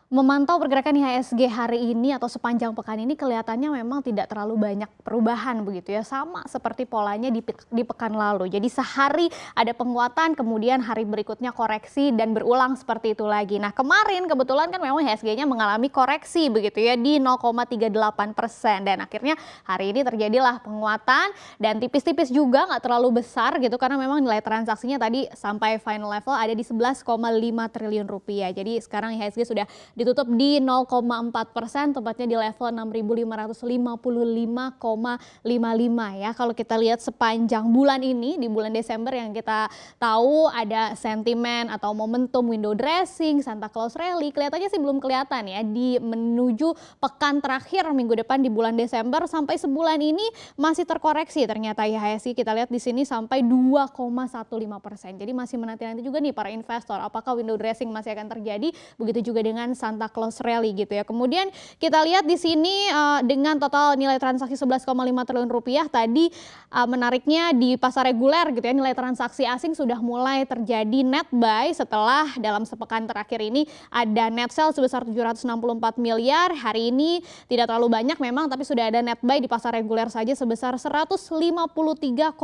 Memantau pergerakan IHSG hari ini atau sepanjang pekan ini kelihatannya memang tidak terlalu banyak perubahan begitu ya, sama seperti polanya di pekan lalu. Jadi sehari ada penguatan, kemudian hari berikutnya koreksi dan berulang seperti itu lagi. Nah kemarin kebetulan kan memang IHSG-nya mengalami koreksi begitu ya di 0,38% dan akhirnya hari ini terjadilah penguatan dan tipis-tipis juga nggak terlalu besar gitu karena memang nilai transaksinya tadi sampai final level ada di 11,5 triliun rupiah. Jadi sekarang IHSG sudah ditutup di 0,4%, tepatnya di level 6.555,55 ya. Kalau kita lihat sepanjang bulan ini, di bulan Desember yang kita tahu ada sentimen atau momentum window dressing, Santa Claus rally, kelihatannya sih belum kelihatan ya di menuju pekan terakhir minggu depan di bulan Desember sampai sebulan ini masih terkoreksi ternyata IHSG kita lihat di sini sampai 2,15%. Jadi masih menanti-nanti juga nih para investor apakah window dressing masih akan terjadi, begitu juga dengan Santa Claus Rally gitu ya. Kemudian kita lihat di sini dengan total nilai transaksi 11,5 triliun rupiah tadi menariknya di pasar reguler gitu ya, nilai transaksi asing sudah mulai terjadi net buy setelah dalam sepekan terakhir ini ada net sell sebesar 764 miliar. Hari ini tidak terlalu banyak memang, tapi sudah ada net buy di pasar reguler saja sebesar 153,18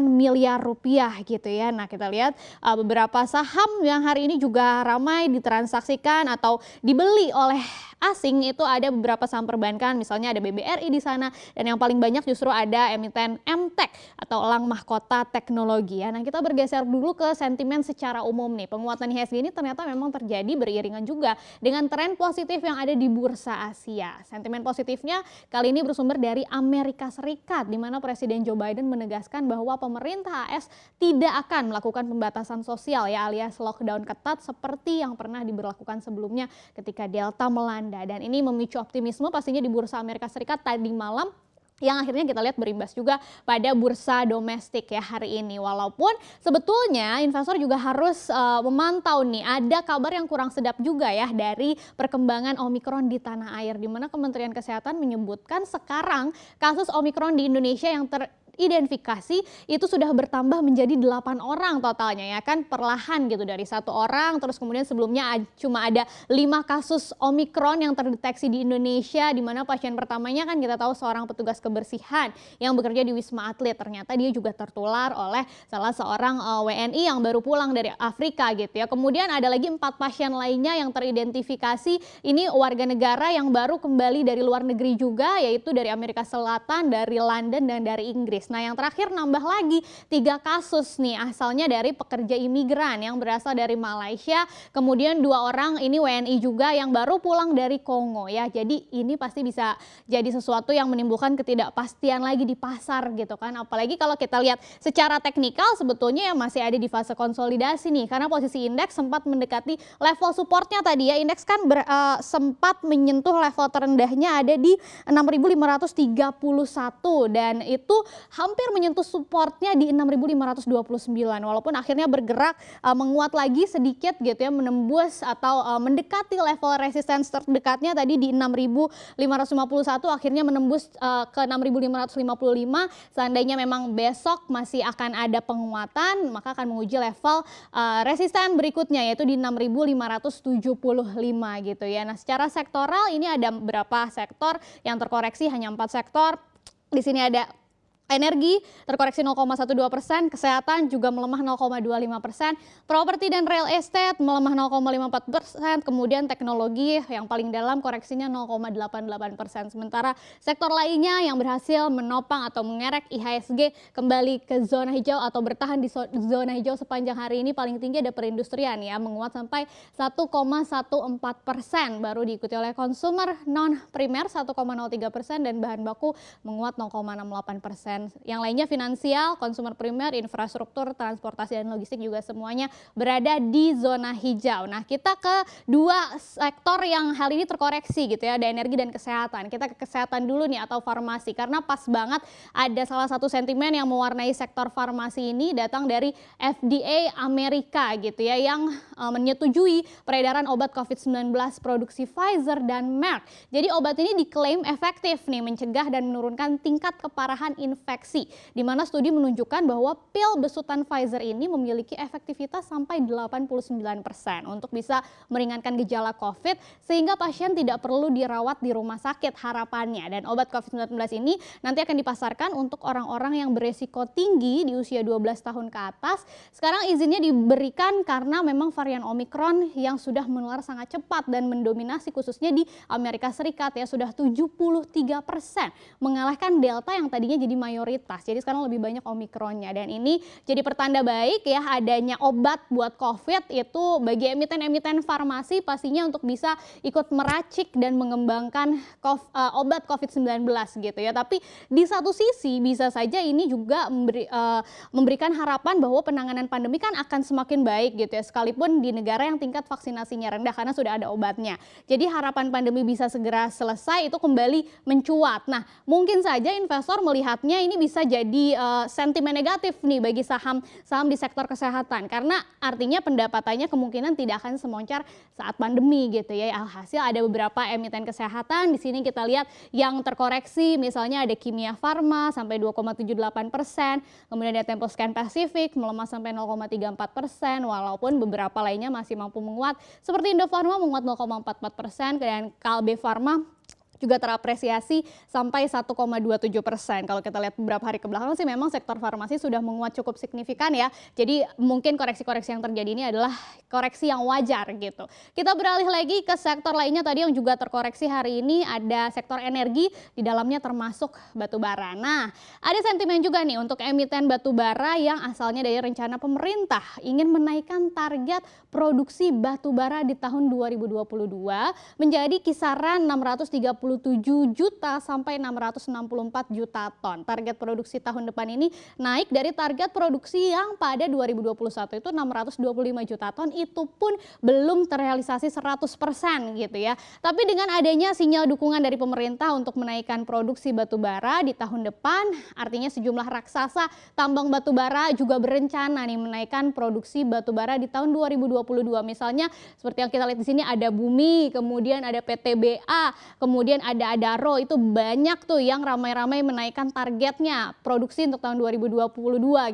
miliar rupiah gitu ya. Nah kita lihat beberapa saham yang hari ini juga ramai ditransaksikan atau dibeli oleh asing itu ada beberapa saham perbankan, misalnya ada BBRI di sana, dan yang paling banyak justru ada emiten MTEK atau Elang Mahkota Teknologi ya. Nah kita bergeser dulu ke sentimen secara umum nih, penguatan IHSG ini ternyata memang terjadi beriringan juga dengan tren positif yang ada di bursa Asia. Sentimen positifnya kali ini bersumber dari Amerika Serikat, di mana Presiden Joe Biden menegaskan bahwa pemerintah AS tidak akan melakukan pembatasan sosial ya alias lockdown ketat seperti yang pernah diberlakukan sebelumnya ketika Delta melanda. Dan ini memicu optimisme pastinya di bursa Amerika Serikat tadi malam yang akhirnya kita lihat berimbas juga pada bursa domestik ya hari ini. Walaupun sebetulnya investor juga harus memantau nih, ada kabar yang kurang sedap juga ya dari perkembangan Omikron di tanah air, di mana Kementerian Kesehatan menyebutkan sekarang kasus Omikron di Indonesia yang identifikasi itu sudah bertambah menjadi 8 orang totalnya ya kan, perlahan gitu dari 1 orang, terus kemudian sebelumnya cuma ada 5 kasus Omikron yang terdeteksi di Indonesia, di mana pasien pertamanya kan kita tahu seorang petugas kebersihan yang bekerja di Wisma Atlet, ternyata dia juga tertular oleh salah seorang WNI yang baru pulang dari Afrika gitu ya. Kemudian ada lagi 4 pasien lainnya yang teridentifikasi, ini warga negara yang baru kembali dari luar negeri juga, yaitu dari Amerika Selatan, dari London dan dari Inggris. Nah yang terakhir nambah lagi 3 kasus nih asalnya dari pekerja imigran yang berasal dari Malaysia, kemudian 2 orang ini WNI juga yang baru pulang dari Kongo ya. Jadi ini pasti bisa jadi sesuatu yang menimbulkan ketidakpastian lagi di pasar gitu kan, apalagi kalau kita lihat secara teknikal sebetulnya yang masih ada di fase konsolidasi nih, karena posisi indeks sempat mendekati level supportnya tadi ya. Indeks kan sempat menyentuh level terendahnya ada di 6.531 dan itu hampir menyentuh supportnya di 6.529, walaupun akhirnya bergerak menguat lagi sedikit gitu ya, menembus atau mendekati level resistance terdekatnya tadi di 6.551, akhirnya menembus ke 6.555. Seandainya memang besok masih akan ada penguatan, maka akan menguji level resisten berikutnya yaitu di 6.575 gitu ya. Nah secara sektoral ini ada beberapa sektor yang terkoreksi, hanya 4 sektor. Di sini ada energi terkoreksi 0,12%, kesehatan juga melemah 0,25%, properti dan real estate melemah 0,54%, kemudian teknologi yang paling dalam koreksinya 0,88%. Sementara sektor lainnya yang berhasil menopang atau mengerek IHSG kembali ke zona hijau atau bertahan di zona hijau sepanjang hari ini, paling tinggi ada perindustrian ya, menguat sampai 1,14%, baru diikuti oleh konsumer non primer 1,03% dan bahan baku menguat 0,68%. Yang lainnya finansial, konsumer primer, infrastruktur, transportasi dan logistik juga semuanya berada di zona hijau. Nah kita ke 2 sektor yang hal ini terkoreksi gitu ya, ada energi dan kesehatan. Kita ke kesehatan dulu nih atau farmasi, karena pas banget ada salah satu sentimen yang mewarnai sektor farmasi ini datang dari FDA Amerika gitu ya, yang menyetujui peredaran obat COVID-19 produksi Pfizer dan Merck. Jadi obat ini diklaim efektif nih mencegah dan menurunkan tingkat keparahan infeksi infeksi, di mana studi menunjukkan bahwa pil besutan Pfizer ini memiliki efektivitas sampai 89% untuk bisa meringankan gejala COVID, sehingga pasien tidak perlu dirawat di rumah sakit harapannya. Dan obat COVID-19 ini nanti akan dipasarkan untuk orang-orang yang beresiko tinggi di usia 12 tahun ke atas. Sekarang izinnya diberikan karena memang varian Omicron yang sudah menular sangat cepat dan mendominasi khususnya di Amerika Serikat ya, sudah 73%, mengalahkan Delta yang tadinya jadi mayoritas. Jadi sekarang lebih banyak Omikronnya, dan ini jadi pertanda baik ya adanya obat buat COVID itu bagi emiten-emiten farmasi pastinya untuk bisa ikut meracik dan mengembangkan obat COVID-19 gitu ya. Tapi di satu sisi bisa saja ini juga memberikan harapan bahwa penanganan pandemi kan akan semakin baik gitu ya, sekalipun di negara yang tingkat vaksinasinya rendah karena sudah ada obatnya. Jadi harapan pandemi bisa segera selesai itu kembali mencuat. Nah, mungkin saja investor melihatnya ini bisa jadi sentimen negatif nih bagi saham di sektor kesehatan, karena artinya pendapatannya kemungkinan tidak akan semoncar saat pandemi gitu ya. Alhasil ada beberapa emiten kesehatan di sini kita lihat yang terkoreksi, misalnya ada Kimia Farma sampai 2,78%, kemudian ada Temposcan Pacific melemah sampai 0,34%, walaupun beberapa lainnya masih mampu menguat seperti Indofarma menguat 0,44%, dan Kalbe Farma juga terapresiasi sampai 1,27%. Kalau kita lihat beberapa hari kebelakang sih memang sektor farmasi sudah menguat cukup signifikan ya. Jadi mungkin koreksi-koreksi yang terjadi ini adalah koreksi yang wajar gitu. Kita beralih lagi ke sektor lainnya tadi yang juga terkoreksi hari ini, ada sektor energi, di dalamnya termasuk batubara. Nah, ada sentimen juga nih untuk emiten batubara yang asalnya dari rencana pemerintah ingin menaikkan target produksi batubara di tahun 2022 menjadi kisaran 637 juta sampai 664 juta ton. Target produksi tahun depan ini naik dari target produksi yang pada 2021 itu 625 juta ton, itu pun belum terrealisasi 100% gitu ya. Tapi dengan adanya sinyal dukungan dari pemerintah untuk menaikkan produksi batubara di tahun depan, artinya sejumlah raksasa tambang batubara juga berencana nih menaikkan produksi batubara di tahun 2022. Misalnya seperti yang kita lihat di sini ada Bumi, kemudian ada PTBA, kemudian ada Adaro, itu banyak tuh yang ramai-ramai menaikkan targetnya produksi untuk tahun 2022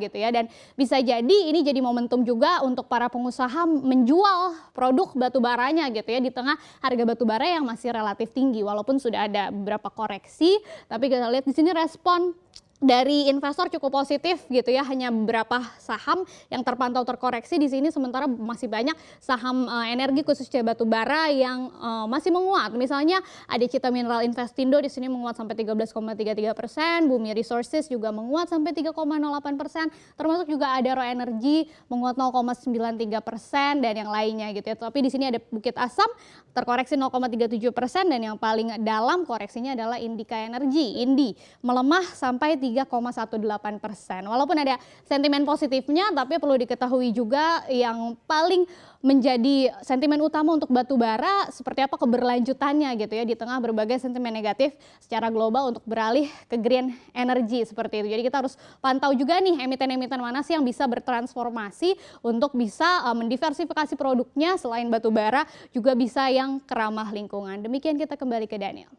gitu ya. Dan bisa jadi ini jadi momentum juga untuk para pengusaha menjual produk batubaranya gitu ya di tengah harga batubara yang masih relatif tinggi, walaupun sudah ada beberapa koreksi. Tapi kita lihat di sini respon dari investor cukup positif gitu ya, hanya beberapa saham yang terpantau terkoreksi di sini, sementara masih banyak saham energi khususnya batubara yang masih menguat. Misalnya ada Cita Mineral Investindo di sini menguat sampai 13,33%, Bumi Resources juga menguat sampai 3,08%, termasuk juga Adaro Energy menguat 0,93% dan yang lainnya gitu ya. Tapi di sini ada Bukit Asam terkoreksi 0,37% dan yang paling dalam koreksinya adalah Indika Energy, Indi, melemah sampai 3,18%. Walaupun ada sentimen positifnya, tapi perlu diketahui juga yang paling menjadi sentimen utama untuk batubara seperti apa keberlanjutannya gitu ya di tengah berbagai sentimen negatif secara global untuk beralih ke green energy seperti itu. Jadi kita harus pantau juga nih emiten-emiten mana sih yang bisa bertransformasi untuk bisa mendiversifikasi produknya, selain batubara juga bisa yang keramah lingkungan. Demikian, kita kembali ke Daniel.